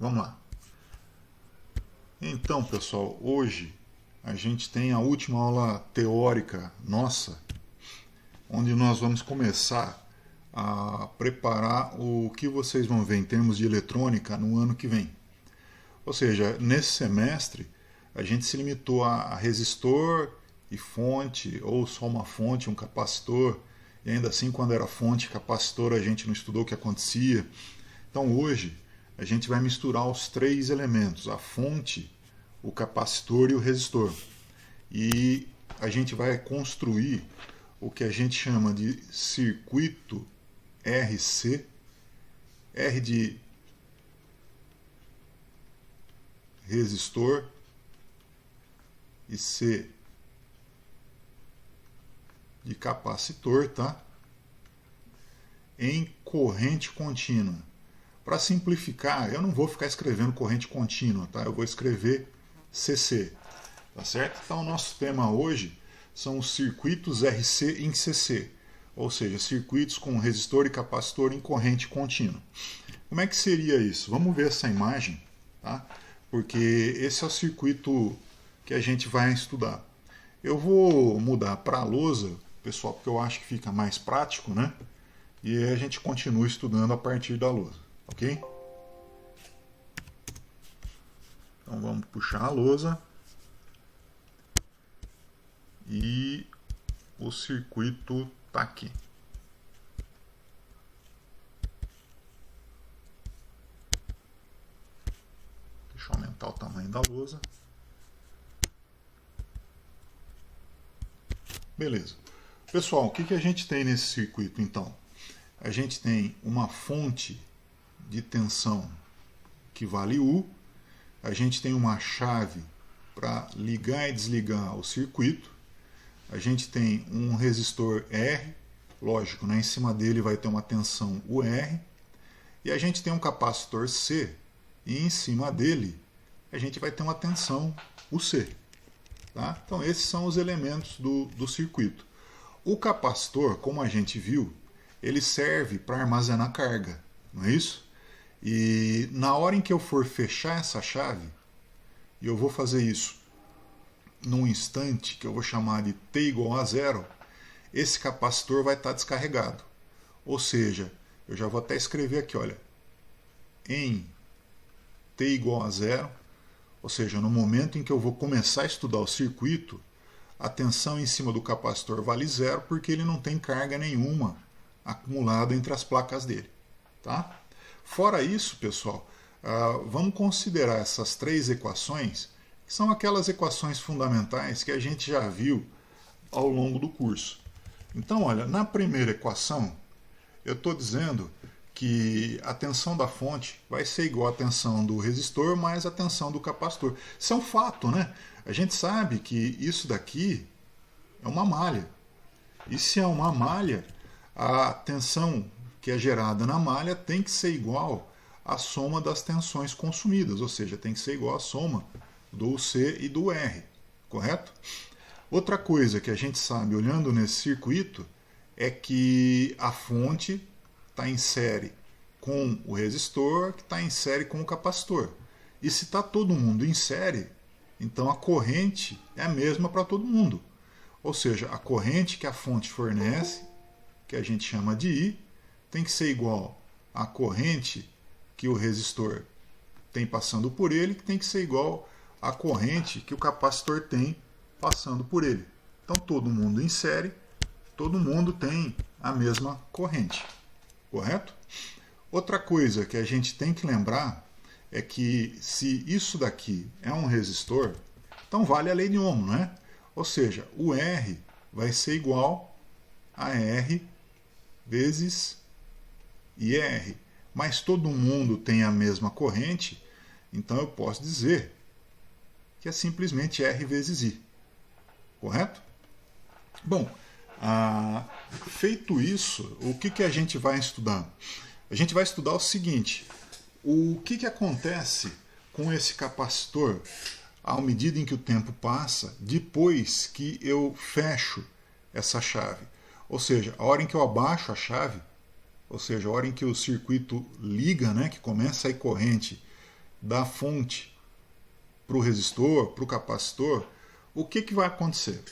Vamos lá. Então, pessoal, hoje a gente tem a última aula teórica nossa, onde nós vamos começar a preparar o que vocês vão ver em termos de eletrônica no ano que vem. Ou seja, nesse semestre a gente se limitou a resistor e fonte, ou só uma fonte, um capacitor, e ainda assim quando era fonte e capacitor a gente não estudou o que acontecia. Então hoje a gente vai misturar os três elementos, a fonte, o capacitor e o resistor. E a gente vai construir o que a gente chama de circuito RC, R de resistor e C de capacitor, tá? Em corrente contínua. Para simplificar, eu não vou ficar escrevendo corrente contínua, tá? Eu vou escrever CC, tá certo? Então o nosso tema hoje são os circuitos RC em CC, ou seja, circuitos com resistor e capacitor em corrente contínua. Como é que seria isso? Vamos ver essa imagem, tá? Porque esse é o circuito que a gente vai estudar. Eu vou mudar para a lousa, pessoal, porque eu acho que fica mais prático, né? E aí a gente continua estudando a partir da lousa, ok? Então vamos puxar a lousa e o circuito está aqui. Deixa eu aumentar o tamanho da lousa. Beleza. Pessoal, o que a gente tem nesse circuito então? A gente tem uma fonte de tensão que vale U, a gente tem uma chave para ligar e desligar o circuito, a gente tem um resistor R, lógico, né? Em cima dele vai ter uma tensão UR, e a gente tem um capacitor C, e em cima dele a gente vai ter uma tensão UC. Tá? Então esses são os elementos do circuito. O capacitor, como a gente viu, ele serve para armazenar carga, não é isso? E na hora em que eu for fechar essa chave, e eu vou fazer isso num instante que eu vou chamar de t igual a zero, esse capacitor vai estar descarregado. Ou seja, eu já vou até escrever aqui, olha, em t igual a zero, ou seja, no momento em que eu vou começar a estudar o circuito, a tensão em cima do capacitor vale zero porque ele não tem carga nenhuma acumulada entre as placas dele. Tá? Fora isso, pessoal, vamos considerar essas três equações, que são aquelas equações fundamentais que a gente já viu ao longo do curso. Então, olha, na primeira equação, eu estou dizendo que a tensão da fonte vai ser igual à tensão do resistor mais a tensão do capacitor. Isso é um fato, né? A gente sabe que isso daqui é uma malha. E se é uma malha, a tensão que é gerada na malha tem que ser igual à soma das tensões consumidas, ou seja, tem que ser igual à soma do C e do R, correto? Outra coisa que a gente sabe olhando nesse circuito é que a fonte está em série com o resistor, que está em série com o capacitor. E se está todo mundo em série, então a corrente é a mesma para todo mundo. Ou seja, a corrente que a fonte fornece, que a gente chama de I, tem que ser igual à corrente que o resistor tem passando por ele, que tem que ser igual à corrente que o capacitor tem passando por ele. Então todo mundo em série, todo mundo tem a mesma corrente. Correto? Outra coisa que a gente tem que lembrar é que se isso daqui é um resistor, então vale a lei de Ohm, não é? Ou seja, o R vai ser igual a R vezes IR. Mas todo mundo tem a mesma corrente, então eu posso dizer que é simplesmente R vezes I. Correto? Bom, feito isso, o que a gente vai estudar? A gente vai estudar o seguinte: o que acontece com esse capacitor à medida em que o tempo passa, depois que eu fecho essa chave. Ou seja, a hora em que eu abaixo a chave, ou seja, a hora em que o circuito liga, né, que começa a ir corrente, da fonte para o resistor, para o capacitor, o que vai acontecer?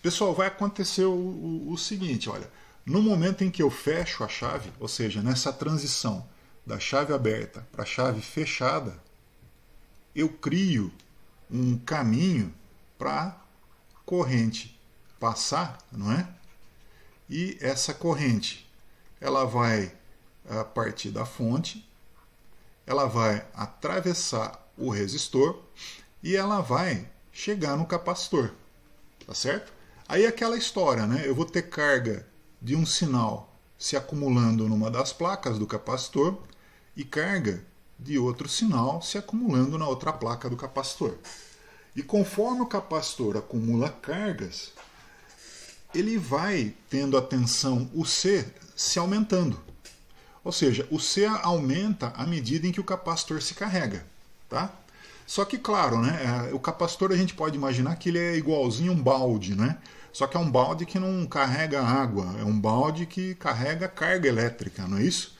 Pessoal, vai acontecer o seguinte, olha, no momento em que eu fecho a chave, ou seja, nessa transição da chave aberta para a chave fechada, eu crio um caminho para a corrente passar, não é? E essa corrente, ela vai partir da fonte, ela vai atravessar o resistor e ela vai chegar no capacitor, tá certo? Aí aquela história, né? Eu vou ter carga de um sinal se acumulando numa das placas do capacitor e carga de outro sinal se acumulando na outra placa do capacitor. E conforme o capacitor acumula cargas, ele vai tendo a tensão, o C, se aumentando. Ou seja, o C aumenta à medida em que o capacitor se carrega, tá? Só que, claro, né, o capacitor a gente pode imaginar que ele é igualzinho a um balde, né? Só que é um balde que não carrega água, é um balde que carrega carga elétrica, não é isso?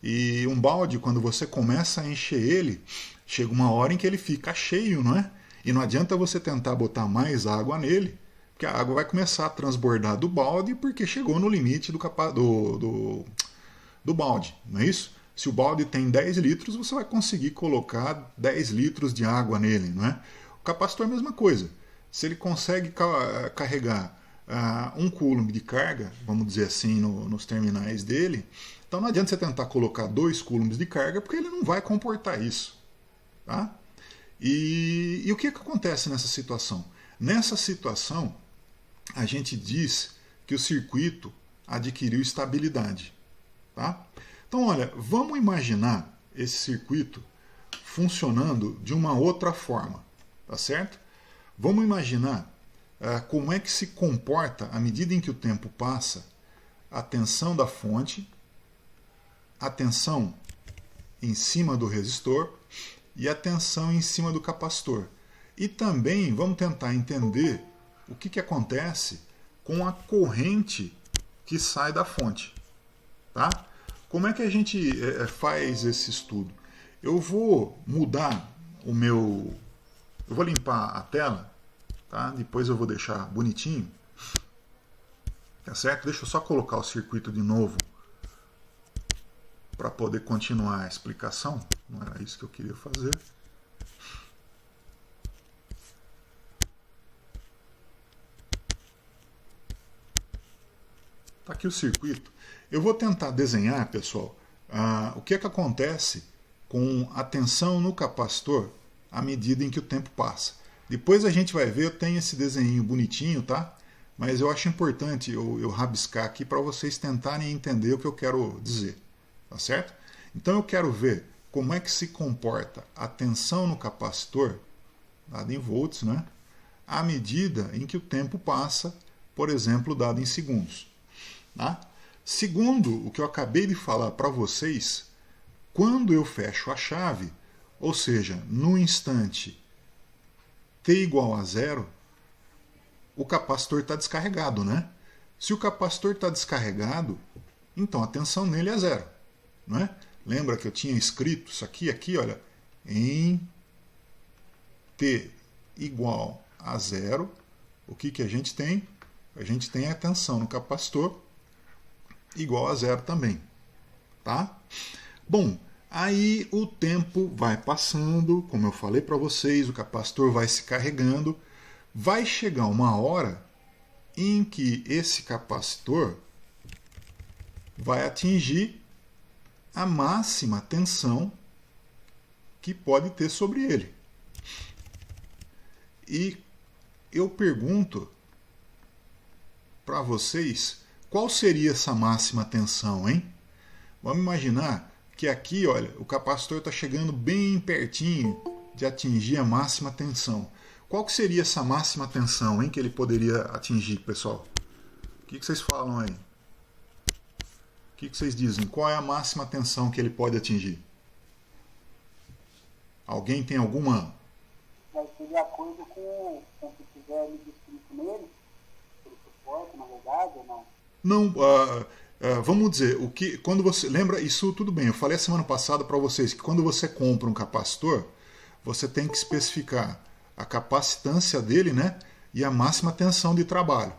E um balde, quando você começa a encher ele, chega uma hora em que ele fica cheio, não é? E não adianta você tentar botar mais água nele, porque a água vai começar a transbordar do balde porque chegou no limite do balde, não é isso? Se o balde tem 10 litros, você vai conseguir colocar 10 litros de água nele, não é? O capacitor é a mesma coisa. Se ele consegue carregar 1 coulomb de carga, vamos dizer assim, nos terminais dele, então não adianta você tentar colocar 2 coulombs de carga, porque ele não vai comportar isso, tá? E o que acontece nessa situação? Nessa situação, a gente diz que o circuito adquiriu estabilidade, tá? Então, olha, vamos imaginar esse circuito funcionando de uma outra forma, tá certo? Vamos imaginar como é que se comporta, à medida em que o tempo passa, a tensão da fonte, a tensão em cima do resistor e a tensão em cima do capacitor. E também vamos tentar entender o que acontece com a corrente que sai da fonte, tá? Como é que a gente faz esse estudo? Eu vou mudar o meu... Eu vou limpar a tela, tá? Depois eu vou deixar bonitinho, tá certo? Deixa eu só colocar o circuito de novo para poder continuar a explicação. Não era isso que eu queria fazer. Está aqui o circuito. Eu vou tentar desenhar, pessoal, o que acontece com a tensão no capacitor à medida em que o tempo passa. Depois a gente vai ver, eu tenho esse desenho bonitinho, tá? Mas eu acho importante eu rabiscar aqui para vocês tentarem entender o que eu quero dizer, tá certo? Então eu quero ver como é que se comporta a tensão no capacitor, dada em volts, né? À medida em que o tempo passa, por exemplo, dado em segundos. Tá? Segundo o que eu acabei de falar para vocês, quando eu fecho a chave, ou seja, no instante t igual a 0, o capacitor está descarregado, né? Se o capacitor está descarregado, então a tensão nele é 0. Não é? Lembra que eu tinha escrito isso aqui, olha, em t igual a 0, o que a gente tem? A gente tem a tensão no capacitor igual a 0 também, tá? Bom, aí o tempo vai passando, como eu falei para vocês, o capacitor vai se carregando, vai chegar uma hora em que esse capacitor vai atingir a máxima tensão que pode ter sobre ele. E eu pergunto para vocês, qual seria essa máxima tensão, hein? Vamos imaginar que aqui, olha, o capacitor está chegando bem pertinho de atingir a máxima tensão. Qual que seria essa máxima tensão, hein, que ele poderia atingir, pessoal? O que vocês falam aí? O que vocês dizem? Qual é a máxima tensão que ele pode atingir? Alguém tem alguma? Vai ser de acordo com o que tiver descrito nele, pelo suporte, na verdade, ou não? Não, vamos dizer, quando você lembra isso tudo bem, eu falei a semana passada para vocês que quando você compra um capacitor, você tem que especificar a capacitância dele, né, e a máxima tensão de trabalho.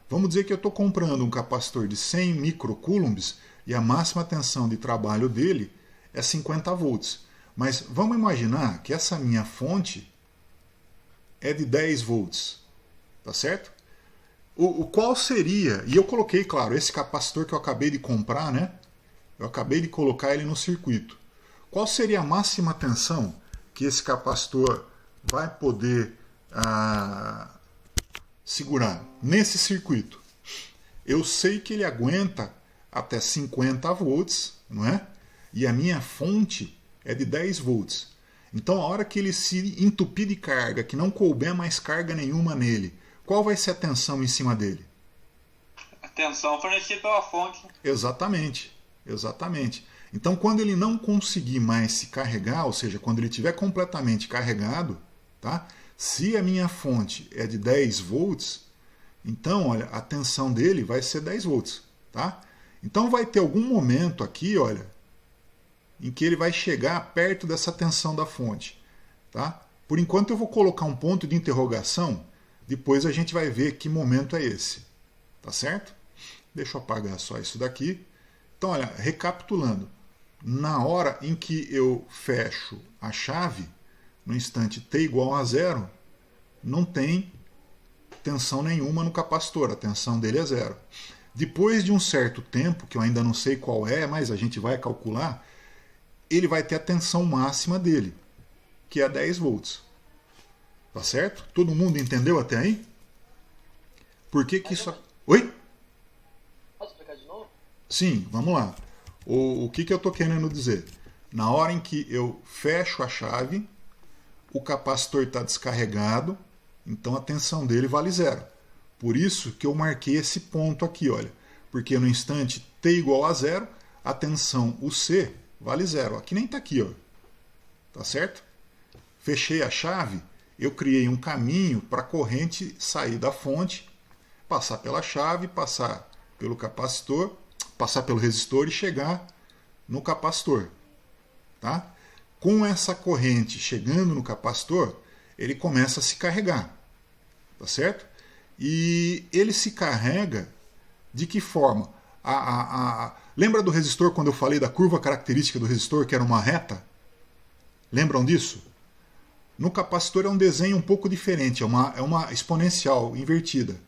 Vamos dizer que eu estou comprando um capacitor de 100 microcoulombs e a máxima tensão de trabalho dele é 50 volts. Mas vamos imaginar que essa minha fonte é de 10 volts, tá certo? O qual seria, e eu coloquei, claro, esse capacitor que eu acabei de comprar, né? Eu acabei de colocar ele no circuito. Qual seria a máxima tensão que esse capacitor vai poder segurar nesse circuito? Eu sei que ele aguenta até 50 volts, não é? E a minha fonte é de 10 volts. Então, a hora que ele se entupir de carga, que não couber mais carga nenhuma nele, qual vai ser a tensão em cima dele? A tensão fornecida pela fonte. Exatamente, exatamente. Então, quando ele não conseguir mais se carregar, ou seja, quando ele estiver completamente carregado, tá? Se a minha fonte é de 10 volts, então, olha, a tensão dele vai ser 10 volts, tá? Então, vai ter algum momento aqui, olha, em que ele vai chegar perto dessa tensão da fonte, tá? Por enquanto, eu vou colocar um ponto de interrogação. Depois a gente vai ver que momento é esse. Tá certo? Deixa eu apagar só isso daqui. Então, olha, recapitulando. Na hora em que eu fecho a chave, no instante t igual a 0, não tem tensão nenhuma no capacitor. A tensão dele é 0. Depois de um certo tempo, que eu ainda não sei qual é, mas a gente vai calcular, ele vai ter a tensão máxima dele, que é 10 volts. Tá certo? Todo mundo entendeu até aí? Por que isso... Oi? Pode explicar de novo? Sim, vamos lá. O que eu estou querendo dizer? Na hora em que eu fecho a chave, o capacitor está descarregado, então a tensão dele vale 0. Por isso que eu marquei esse ponto aqui, olha. Porque no instante t igual a 0, a tensão, o C, vale 0. Aqui nem está aqui, ó. Tá certo? Fechei a chave, eu criei um caminho para a corrente sair da fonte, passar pela chave, passar pelo capacitor, passar pelo resistor e chegar no capacitor. Tá? Com essa corrente chegando no capacitor, ele começa a se carregar. Tá certo? E ele se carrega de que forma? Lembra do resistor quando eu falei da curva característica do resistor, que era uma reta? Lembram disso? No capacitor é um desenho um pouco diferente, é uma exponencial invertida.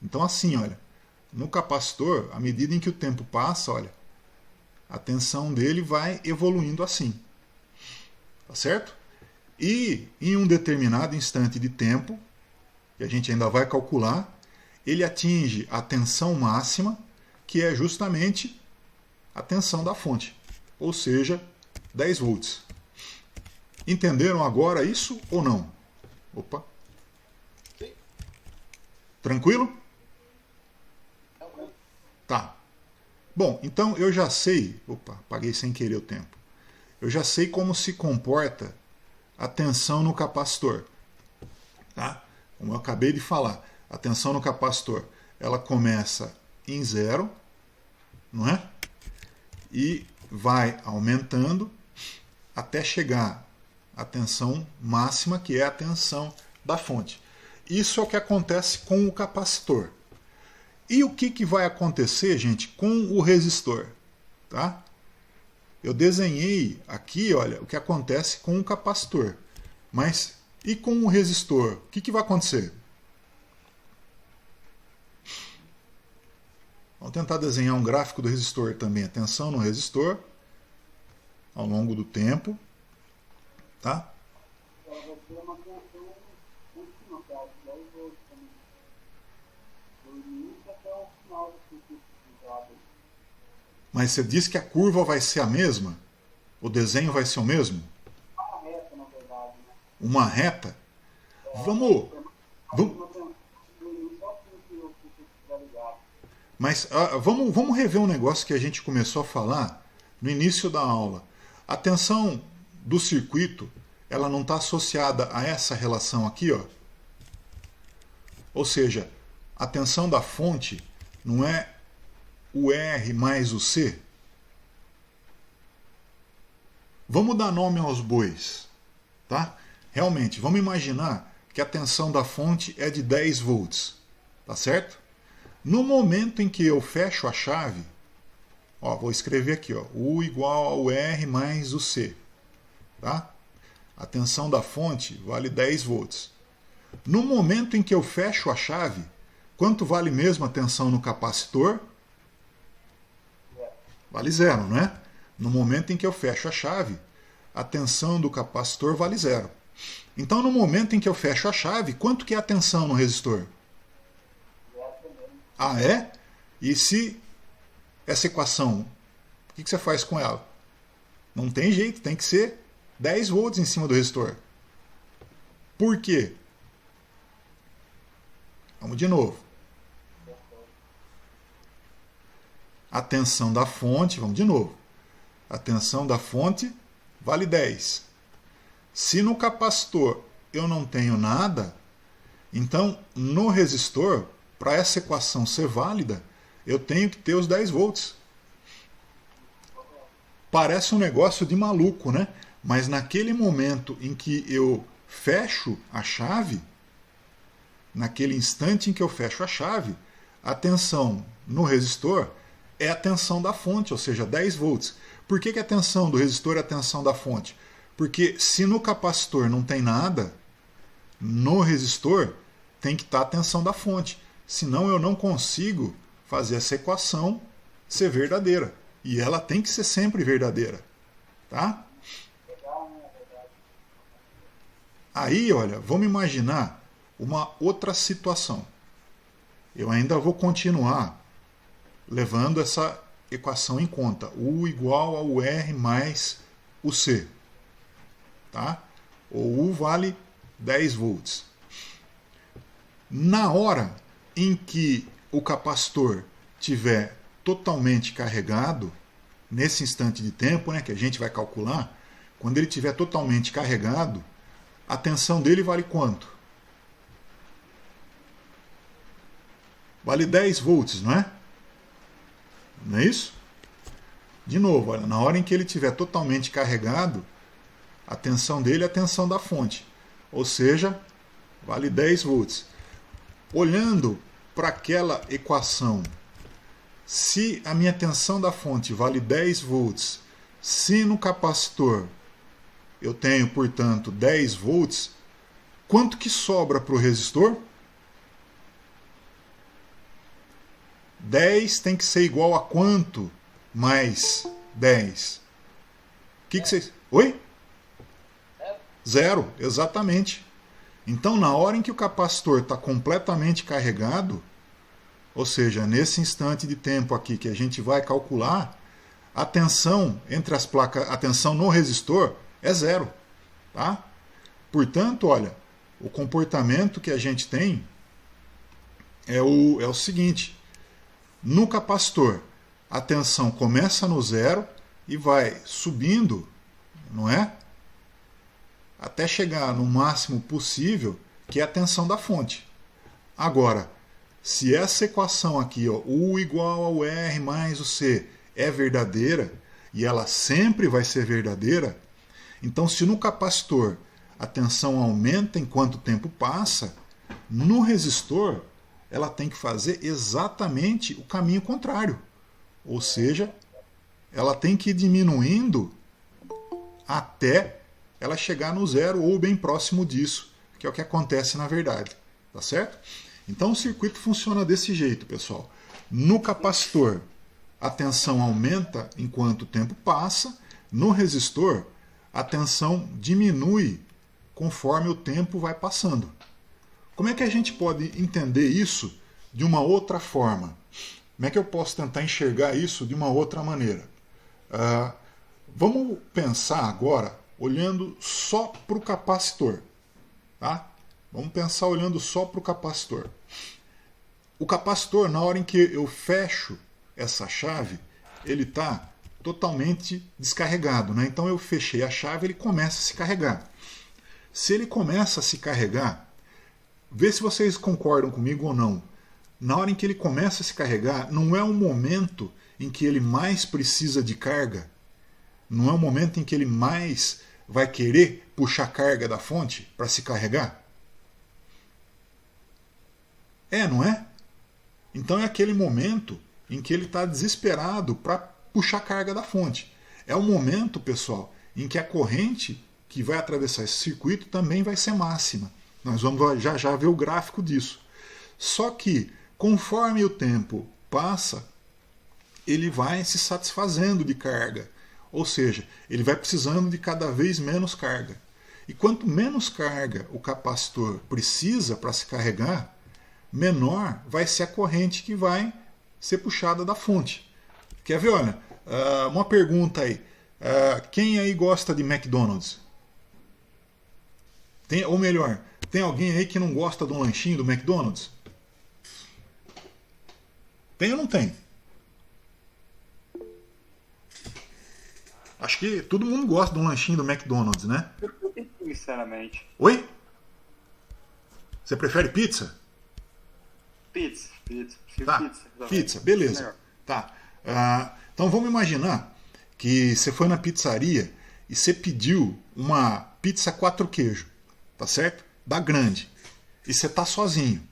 Então assim, olha, no capacitor, à medida em que o tempo passa, olha, a tensão dele vai evoluindo assim. Tá certo? E em um determinado instante de tempo, que a gente ainda vai calcular, ele atinge a tensão máxima, que é justamente a tensão da fonte, ou seja, 10 volts. Entenderam agora isso ou não? Opa. Sim. Tranquilo? Tá. Bom, então eu já sei... Opa, apaguei sem querer o tempo. Eu já sei como se comporta a tensão no capacitor. Tá? Como eu acabei de falar, a tensão no capacitor, ela começa em 0, não é? E vai aumentando até chegar a tensão máxima, que é a tensão da fonte. Isso é o que acontece com o capacitor. E o que vai acontecer, gente, com o resistor? Tá? Eu desenhei aqui, olha, o que acontece com o capacitor. Mas e com o resistor? O que vai acontecer? Vamos tentar desenhar um gráfico do resistor também. A tensão no resistor ao longo do tempo. Tá? Mas você disse que a curva vai ser a mesma? O desenho vai ser o mesmo? Uma reta, na verdade. Né? Uma reta? Vamos... Mas vamos rever um negócio que a gente começou a falar no início da aula. A tensão do circuito, ela não está associada a essa relação aqui, ó. Ou seja, a tensão da fonte não é o R mais o C? Vamos dar nome aos bois, tá? Realmente, vamos imaginar que a tensão da fonte é de 10 volts, tá certo? No momento em que eu fecho a chave, ó, vou escrever aqui, ó, U igual ao R mais o C, tá? A tensão da fonte vale 10 volts. No momento em que eu fecho a chave, quanto vale mesmo a tensão no capacitor? Vale zero, não é? No momento em que eu fecho a chave, a tensão do capacitor vale zero. Então, no momento em que eu fecho a chave, quanto que é a tensão no resistor? Ah, é? E se essa equação, o que você faz com ela? Não tem jeito, tem que ser 10 volts em cima do resistor. Por quê? Vamos de novo. A tensão da fonte, vamos de novo. A tensão da fonte vale 10. Se no capacitor eu não tenho nada, então no resistor, para essa equação ser válida, eu tenho que ter os 10 volts. Parece um negócio de maluco, né? Mas naquele momento em que eu fecho a chave, naquele instante em que eu fecho a chave, a tensão no resistor é a tensão da fonte, ou seja, 10 volts. Por que a tensão do resistor é a tensão da fonte? Porque se no capacitor não tem nada, no resistor tem que estar a tensão da fonte. Senão eu não consigo fazer essa equação ser verdadeira. E ela tem que ser sempre verdadeira. Tá? Aí, olha, vamos imaginar uma outra situação. Eu ainda vou continuar levando essa equação em conta. U igual ao R mais o C. Tá? O U vale 10 volts. Na hora em que o capacitor tiver totalmente carregado, nesse instante de tempo, né, que a gente vai calcular, quando ele estiver totalmente carregado, a tensão dele vale quanto? Vale 10 volts, não é? Não é isso? De novo, olha, na hora em que ele estiver totalmente carregado, a tensão dele é a tensão da fonte. Ou seja, vale 10 volts. Olhando para aquela equação, se a minha tensão da fonte vale 10 volts, se no capacitor eu tenho, portanto, 10 volts, quanto que sobra para o resistor? 10 tem que ser igual a quanto mais 10? O que vocês... Oi? Zero, exatamente. Então, na hora em que o capacitor está completamente carregado, ou seja, nesse instante de tempo aqui que a gente vai calcular, a tensão entre as placas, a tensão no resistor é zero. Tá? Portanto, olha, o comportamento que a gente tem é o seguinte. No capacitor, a tensão começa no zero e vai subindo, não é? Até chegar no máximo possível, que é a tensão da fonte. Agora, se essa equação aqui, ó, U igual ao R mais o C, é verdadeira, e ela sempre vai ser verdadeira, então se no capacitor a tensão aumenta enquanto o tempo passa, no resistor ela tem que fazer exatamente o caminho contrário. Ou seja, ela tem que ir diminuindo até ela chegar no zero ou bem próximo disso, que é o que acontece na verdade. Tá certo? Então o circuito funciona desse jeito, pessoal. No capacitor, a tensão aumenta enquanto o tempo passa. No resistor, a tensão diminui conforme o tempo vai passando. Como é que a gente pode entender isso de uma outra forma? Como é que eu posso tentar enxergar isso de uma outra maneira? Vamos pensar agora olhando só para o capacitor. Tá? Vamos pensar olhando só para o capacitor. O capacitor, na hora em que eu fecho essa chave, ele está totalmente descarregado. Né? Então eu fechei a chave, ele começa a se carregar. Se ele começa a se carregar, vê se vocês concordam comigo ou não. na hora em que ele começa a se carregar, não é o momento em que ele mais precisa de carga, não é o momento em que ele mais vai querer puxar carga da fonte para se carregar? Não é? Então é aquele momento em que ele está desesperado para puxar carga da fonte. É o momento, pessoal, em que a corrente que vai atravessar esse circuito também vai ser máxima. Nós vamos já já ver o gráfico disso. Só que, conforme o tempo passa, ele vai se satisfazendo de carga. Ou seja, ele vai precisando de cada vez menos carga. E quanto menos carga o capacitor precisa para se carregar, menor vai ser a corrente que vai ser puxada da fonte. Quer ver? Olha, uma pergunta aí. Quem aí gosta de McDonald's? Ou melhor, tem alguém aí que não gosta de um lanchinho do McDonald's? Tem ou não tem? Acho que todo mundo gosta de um lanchinho do McDonald's, né? Sinceramente. Oi? Você prefere pizza? Pizza. Tá, pizza, beleza. Tá. Então vamos imaginar que você foi na pizzaria e você pediu uma pizza 4 queijos, tá certo? Da grande. E você tá sozinho.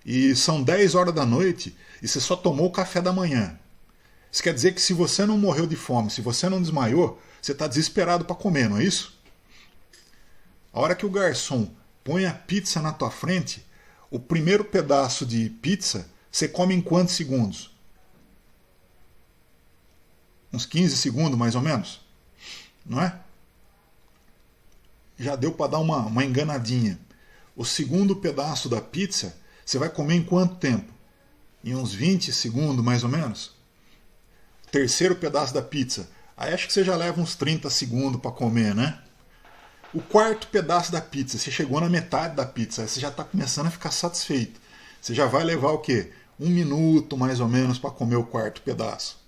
E são 10 horas da noite e você só tomou o café da manhã. Isso quer dizer que se você não morreu de fome, se você não desmaiou, você está desesperado para comer, não é isso? A hora que o garçom põe a pizza na tua frente, o primeiro pedaço de pizza você come em quantos segundos? Uns 15 segundos, mais ou menos? Não é? Já deu para dar uma enganadinha. O segundo pedaço da pizza, você vai comer em quanto tempo? Em uns 20 segundos, mais ou menos? Terceiro pedaço da pizza, aí acho que você já leva uns 30 segundos para comer, né? O quarto pedaço da pizza, você chegou na metade da pizza, aí você já está começando a ficar satisfeito. Você já vai levar o quê? 1 minuto mais ou menos para comer o quarto pedaço.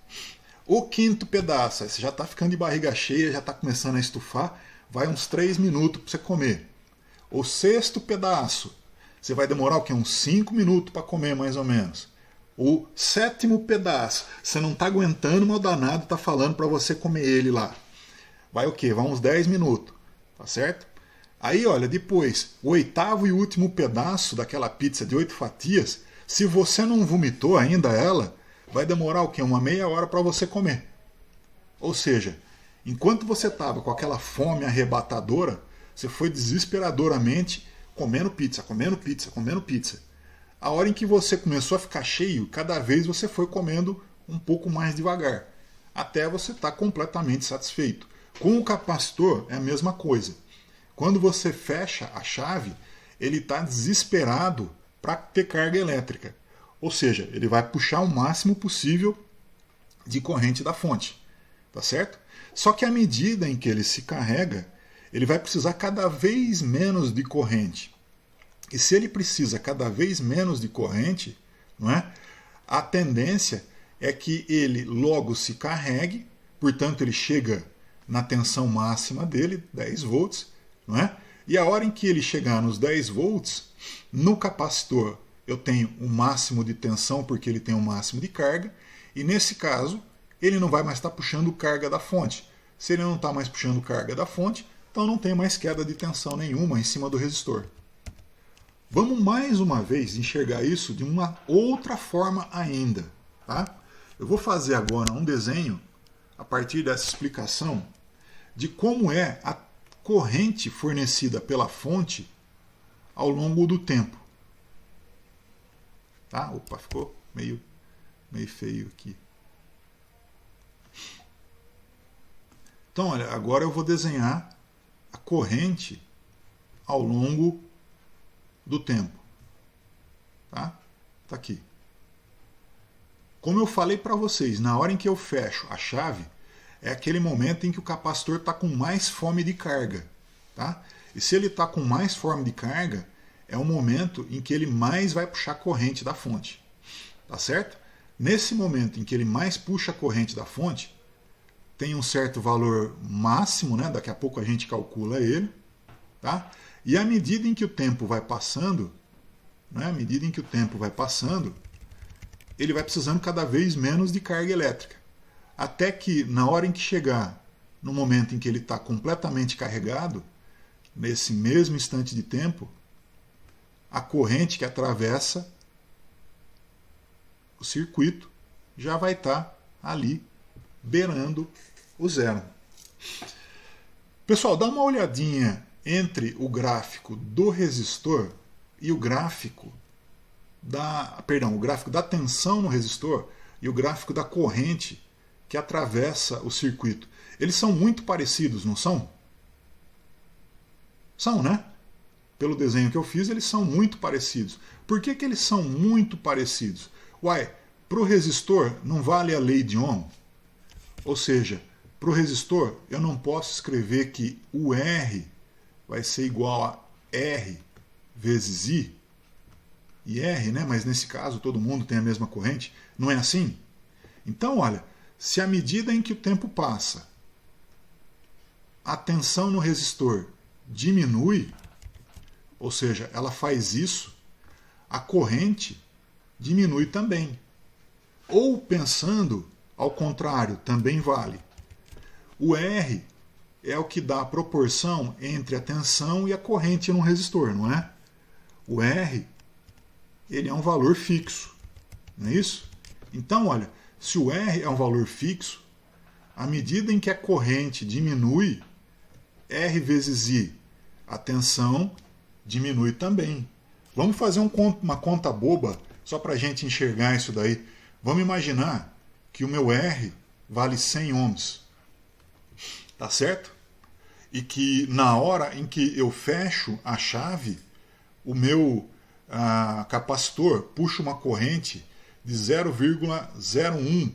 O quinto pedaço, aí você já está ficando de barriga cheia, já está começando a estufar, vai uns 3 minutos para você comer. O sexto pedaço, você vai demorar o quê? Uns 5 minutos para comer mais ou menos. O sétimo pedaço, você não está aguentando, mas o danado está falando para você comer ele lá. Vai o quê? Vai uns 10 minutos, tá certo? Aí, olha, depois, o oitavo e último pedaço daquela pizza de 8 fatias, se você não vomitou ainda ela, vai demorar o quê? Uma meia hora para você comer. Ou seja, enquanto você estava com aquela fome arrebatadora, você foi desesperadoramente comendo pizza, comendo pizza, comendo pizza. A hora em que você começou a ficar cheio, cada vez você foi comendo um pouco mais devagar, até você estar completamente satisfeito. Com o capacitor é a mesma coisa. Quando você fecha a chave, ele está desesperado para ter carga elétrica. Ou seja, ele vai puxar o máximo possível de corrente da fonte. Tá certo? Só que à medida em que ele se carrega, ele vai precisar cada vez menos de corrente. E se ele precisa cada vez menos de corrente, não é? A tendência é que ele logo se carregue, portanto ele chega na tensão máxima dele, 10 volts, não é? E a hora em que ele chegar nos 10 volts, no capacitor eu tenho um máximo de tensão porque ele tem um máximo de carga, e nesse caso ele não vai mais estar puxando carga da fonte. Se ele não está mais puxando carga da fonte, então não tem mais queda de tensão nenhuma em cima do resistor. Vamos mais uma vez enxergar isso de uma outra forma ainda. Tá? Eu vou fazer agora um desenho, a partir dessa explicação, de como é a corrente fornecida pela fonte ao longo do tempo. Tá? Opa, ficou meio feio aqui. Então, olha, agora eu vou desenhar a corrente ao longo do tempo. Tá? Tá aqui. Como eu falei para vocês, na hora em que eu fecho a chave, é aquele momento em que o capacitor está com mais fome de carga. Tá? E se ele está com mais fome de carga, é o momento em que ele mais vai puxar a corrente da fonte. Tá certo? Nesse momento em que ele mais puxa a corrente da fonte, tem um certo valor máximo, né? Daqui a pouco a gente calcula ele. Tá? E à medida em que o tempo vai passando, né? À medida em que o tempo vai passando, ele vai precisando cada vez menos de carga elétrica. Até que, na hora em que chegar no momento em que ele está completamente carregado, nesse mesmo instante de tempo, a corrente que atravessa o circuito já vai estar ali beirando o zero. Pessoal, dá uma olhadinha entre o gráfico do resistor e o gráfico o gráfico da tensão no resistor e o gráfico da corrente que atravessa o circuito. Eles são muito parecidos, não são? São, né? Pelo desenho que eu fiz, eles são muito parecidos. Por que eles são muito parecidos? Uai, para o resistor não vale a lei de Ohm? Ou seja, para o resistor eu não posso escrever que o R vai ser igual a R vezes I. E R, né? Mas nesse caso todo mundo tem a mesma corrente. Não é assim? Então, olha, se à medida em que o tempo passa, a tensão no resistor diminui, ou seja, ela faz isso, a corrente diminui também. Ou pensando ao contrário, também vale. O R é o que dá a proporção entre a tensão e a corrente num resistor, não é? O R, ele é um valor fixo, não é isso? Então, olha, se o R é um valor fixo, à medida em que a corrente diminui, R vezes I, a tensão diminui também. Vamos fazer uma conta boba, só para a gente enxergar isso daí. Vamos imaginar que o meu R vale 100 ohms, tá certo? E que na hora em que eu fecho a chave, o meu capacitor puxa uma corrente de 0,01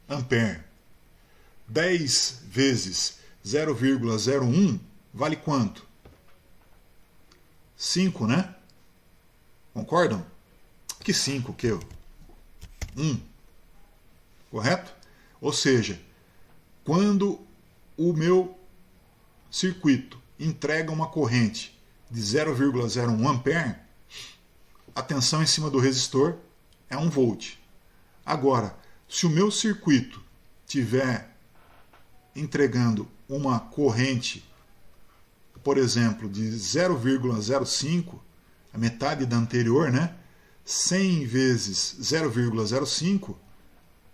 ampere. 10 vezes 0,01 vale quanto? 5, né? Concordam? Que 5, que eu? 1. Correto? Ou seja, quando o meu circuito entrega uma corrente de 0,01 ampere, a tensão em cima do resistor é 1 volt. Agora, se o meu circuito tiver entregando uma corrente, por exemplo, de 0,05, a metade da anterior, né? 100 vezes 0,05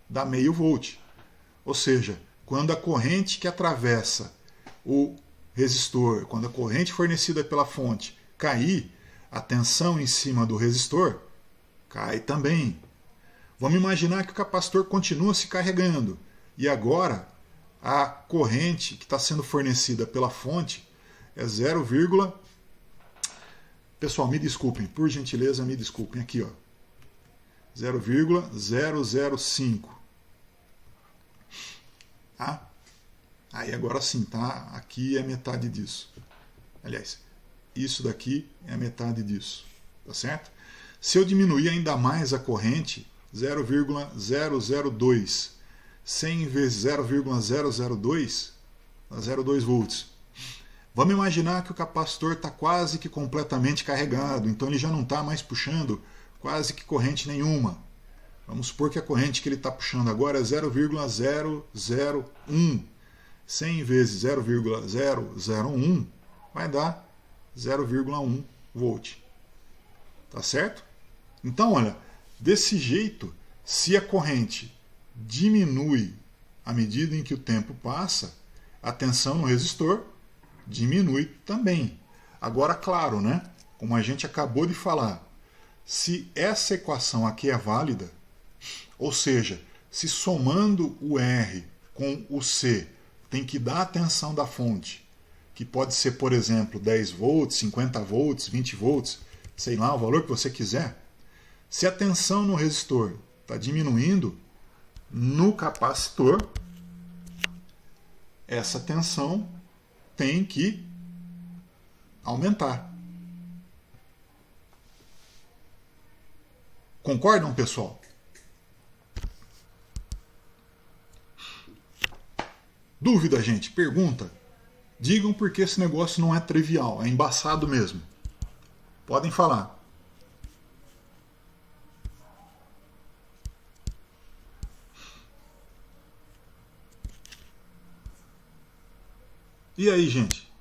dá meio volt. Ou seja, quando a corrente que atravessa o resistor, quando a corrente fornecida pela fonte cair, a tensão em cima do resistor cai também. Vamos imaginar que o capacitor continua se carregando e agora a corrente que está sendo fornecida pela fonte é 0, pessoal, me desculpem, por gentileza, me desculpem, aqui ó, 0,005. Tá? Aí agora sim, tá? Aqui é metade disso. Aliás, isso daqui é metade disso, tá certo? Se eu diminuir ainda mais a corrente, 0,002, 100 vezes 0,002, dá 0,2 volts. Vamos imaginar que o capacitor está quase que completamente carregado, então ele já não está mais puxando quase que corrente nenhuma. Vamos supor que a corrente que ele está puxando agora é 0,001. 100 vezes 0,001 vai dar 0,1 volt. Tá certo? Então, olha, desse jeito, se a corrente diminui à medida em que o tempo passa, a tensão no resistor diminui também. Agora, claro, né? Como a gente acabou de falar, se essa equação aqui é válida, ou seja, se somando o R com o C tem que dar a tensão da fonte, que pode ser, por exemplo, 10 volts, 50 volts, 20 volts, sei lá, o valor que você quiser. Se a tensão no resistor está diminuindo, no capacitor, essa tensão tem que aumentar. Concordam, pessoal? Dúvida, gente? Pergunta? Digam porque esse negócio não é trivial, é embaçado mesmo. Podem falar. E aí, gente?